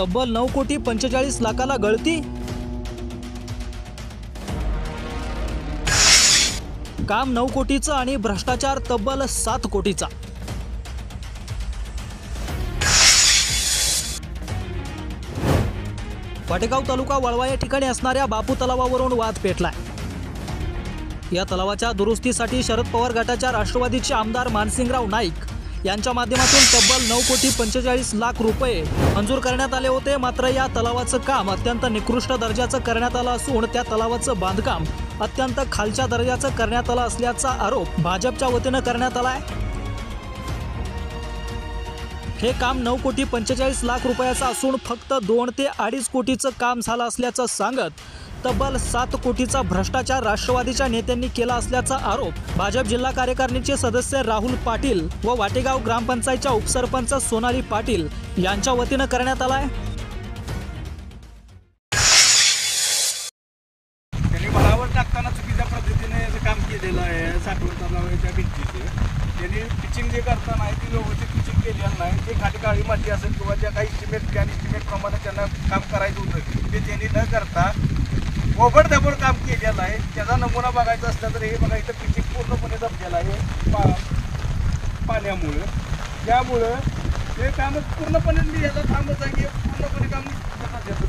तब्बल 9,45,00,000ला गळती। काम 9 कोटीचं आणि भ्रष्टाचार तब्बल 7 कोटीचा। वाटेगाव तालुका वळवा या ठिकाणी असणाऱ्या बापू तलावावरून वाद पेटलाय। या तलावाच्या दुरुस्तीसाठी शरद पवार गटाच्या राष्ट्रवादीचे आमदार मानसिंगराव नाईक यांच्या माध्यमातून तब्बल 9,45,00,000 रुपये मंजूर करण्यात आले होते। मात्र या तलावाचं काम अत्यंत निकृष्ट दर्जाचं करण्यात आलं असून त्या तलावाचं बांधकाम अत्यंत खालच्या दर्जाचं करण्यात आलं असल्याचा आरोप भाजपच्या वतीनं करण्यात आलाय। हे काम 9,45,00,000 रुपयाचं असून फक्त 2 ते 2.5 कोटीचं काम झालं असल्याचं सांगत तब्बल 7 कोटीचा भ्रष्टाचार राष्ट्रवादीच्या नेत्यांनी केला असल्याचा आरोप भाजप जिल्हा कार्यकारिणीचे सदस्य राहुल पाटील व वाटेगाव ग्रामपंचायतच्या उपसरपंच सोनाली पाटील यांच्या वतीनं करण्यात आलाय। त्यांनी बराबर टाकताना चुकीच्या पद्धतीने काम केलेलं आहे। साठवण तलावाच्या भिंतीचे त्यांनी पिचिंग जे करताना आहे ती व्यवस्थित पिचिंग केलेलं नाही। ते खाली काळी माती असेल किंवा ज्या काही इस्टिमेट प्रमाणे त्यांना काम करायचं होतं ते त्यांनी न करता ओबडधोबड काम केलेलं आहे। त्याचा नमुना बघायचा असला तर हे बघा इथं पिचिंग पूर्णपणे दबलेलं आहे पाण्यामुळं। त्यामुळं हे काम पूर्णपणे मी याचा थांबत आहे की पूर्णपणे काम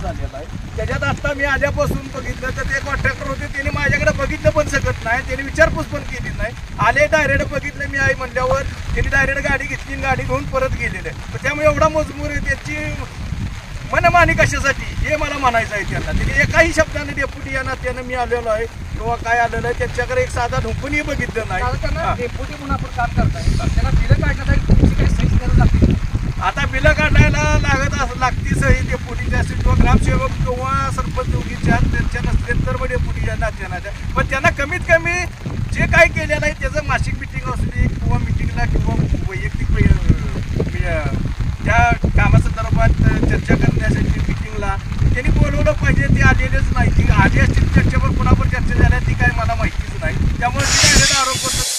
झालेलं आहे। त्याच्यात आत्ता मी आल्यापासून बघितलं तर ते कॉन्ट्रॅक्टर होते त्यांनी माझ्याकडे बघितलं पण शकत नाही, त्यांनी विचारपूस पण केली नाही। आले डायरेक्ट बघितलं मी आई म्हणल्यावर त्यांनी डायरेक्ट गाडी घेतली, गाडी घेऊन परत गेलेले। त्यामुळे एवढा मजबूर आहे त्याची मनमानी कशासाठी हे मला म्हणायचं आहे त्यांना। त्यांनी एकाही शब्दाने डेप्युटी या नात्यानं मी आलेलो आहे किंवा काय आलेलं आहे त्यांच्याकडे एक साधा ढुंकूनही बघितलं नाही। डेप्युटी म्हणून आपण काम करताय त्यांना बिलं काढण्यासाठी तुमची काही सही करावी लागते। आता बिलं काढायला लागती सही डेप्युटीची असेल किंवा ग्रामसेवक किंवा सरपंच दोघीच्या त्यांच्या नसतील तर मग डेप्युटीच्या नात्याच्या, पण त्यांना कमीत कमी जे काय केलेलं आहे त्याचं मासिक मिटिंग असली किंवा मिटिंगला किंवा वैयक्तिक त्या कामासंदर्भात चर्चा करण्यासाठी मिटिंगला त्यांनी बोलवलं पाहिजे। ते आलेलेच नाही, ती आली असतील चर्चेवर कुणावर चर्चा झाल्या ती काय मला माहितीच नाही। त्यामुळे ती आरोप करतो।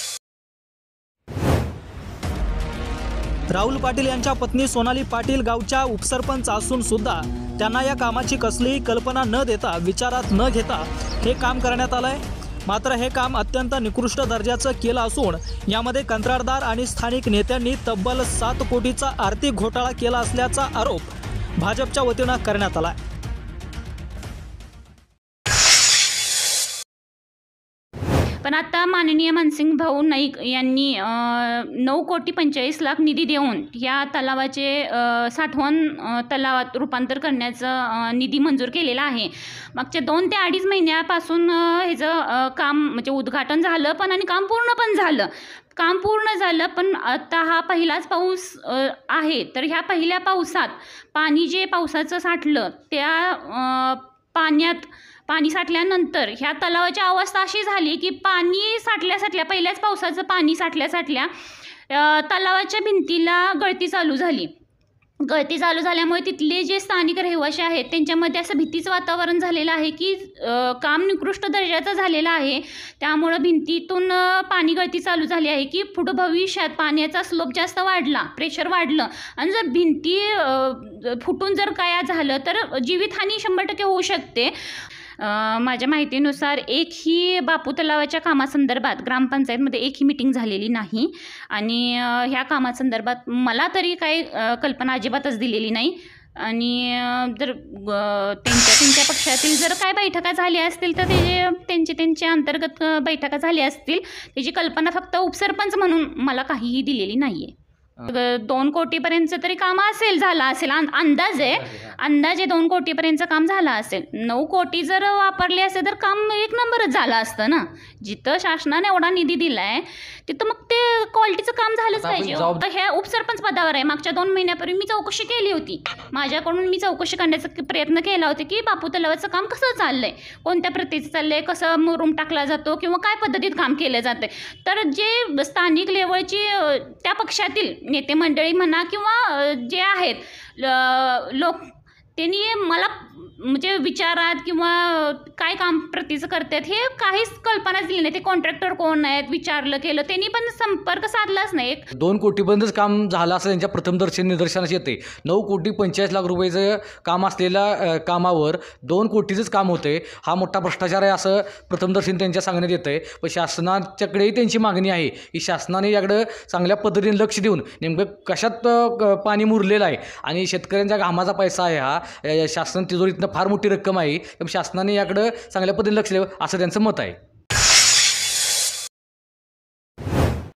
राहुल पाटील यांच्या पत्नी सोनाली पाटील गावच्या उपसरपंच असून सुद्धा त्यांना या कामाची कसलीही कल्पना न देता विचारात न घेता हे काम करण्यात आलंय। मात्र हे काम अत्यंत निकृष्ट दर्जाचं केलं असून यामध्ये कंत्राटदार आणि स्थानिक नेत्यांनी तब्बल 7 कोटीचा आर्थिक घोटाळा केला असल्याचा आरोप भाजपच्या वतीनं करण्यात आला। पण आता माननीय मानसिंग भाऊ नाईक यांनी 9,45,00,000 निधी देऊन या तलावाचे साठवण तलावात रूपांतर करण्याचं निधी मंजूर केलेला आहे। मागच्या 2 ते 2.5 महिन्यापासून ह्याचं काम म्हणजे उद्घाटन झालं पण आणि काम पूर्ण पण झालं। काम पूर्ण झालं पण आता हा पहिलाच पाऊस आहे तर ह्या पहिल्या पावसात पावसाचं साठलं त्या पाणी साठल्यानंतर ह्या तलावाची अवस्था अशी झाली की पाणी साठल्या पहिल्याच पावसाचं पाणी साठल्या तलावाच्या भिंतीला गळती चालू झाल्यामुळे तिथले जे स्थानिक रहिवासी आहेत त्यांच्यामध्ये असं भीतीचं वातावरण झालेलं आहे की काम निकृष्ट दर्जाचं झालेलं आहे। त्यामुळं भिंतीतून पाणी गळती चालू झाली आहे की पुढं भविष्यात पाण्याचा स्लोप जास्त वाढला, प्रेशर वाढलं आणि जर भिंती फुटून जर काय झालं तर जीवितहानी 100% होऊ शकते। माझ्या माहितीनुसार एकही बापू तलावाच्या कामासंदर्भात ग्रामपंचायतमध्ये एकही मीटिंग झालेली नाही आणि ह्या कामासंदर्भात मला तरी काही कल्पना अजिबातच दिलेली नाही। आणि जर त्यांच्या पक्षातील जर काय बैठका झाल्या असतील तर त्यांच्या अंतर्गत बैठका झाल्या असतील, त्याची कल्पना फक्त उपसरपंच म्हणून मला काहीही दिलेली नाही आहे। 2 कोटीपर्यंतचं तरी काम झालं असेल अंदाजे 2 कोटीपर्यंतचं काम झालं असेल। 9 कोटी जर वापरले असेल तर काम 1 नंबरच झालं असतं ना। जिथं शासनाने एवढा निधी दिलाय तिथं मग ते क्वालिटीचं काम झालंच पाहिजे। हे उपसरपंच पदावर आहे। मागच्या 2 महिन्यापूर्वी मी चौकशी केली होती, माझ्याकडून मी चौकशी करण्याचा प्रयत्न केला होता की बापू तलावाचं काम कसं चाललंय, कोणत्या प्रतीचं चाललंय, कसं मुरुम टाकला जातो किंवा काय पद्धतीत काम केलं जातंय। तर जे स्थानिक लेवलची त्या पक्षातील नेते मंडळी म्हणा किंवा जे आहेत लोक त्यांनी मला म्हणजे विचारात किंवा काय काम प्रतीचं करतात हे काहीच कल्पनाच दिली नाही. ते कॉन्ट्रॅक्टर कोण आहेत विचारलं केलं, त्यांनी पण संपर्क साधलाच नाही. 2 कोटीपर्यंतच काम झालं असं त्यांच्या प्रथमदर्शनी निदर्शनास येते. 9,45,00,000 रुपयाचं काम असलेल्या कामावर 2 कोटीचंच काम होते. हा मोठा भ्रष्टाचार आहे असं प्रथमदर्शनी त्यांच्या सांगण्यात येतं आहे. पण शासनाच्याकडेही त्यांची मागणी आहे की शासनाने याकडं चांगल्या पद्धतीने लक्ष देऊन नेमकं कशात पाणी मुरलेलं आहे आणि शेतकऱ्यांच्या घामाचा पैसा आहे हा शासन तिजोरीतनं फार मोठी रक्कम आहे. शासनाने याकडं चांगल्या पद्धतीने लक्ष द्यावं असं त्यांचं मत आहे.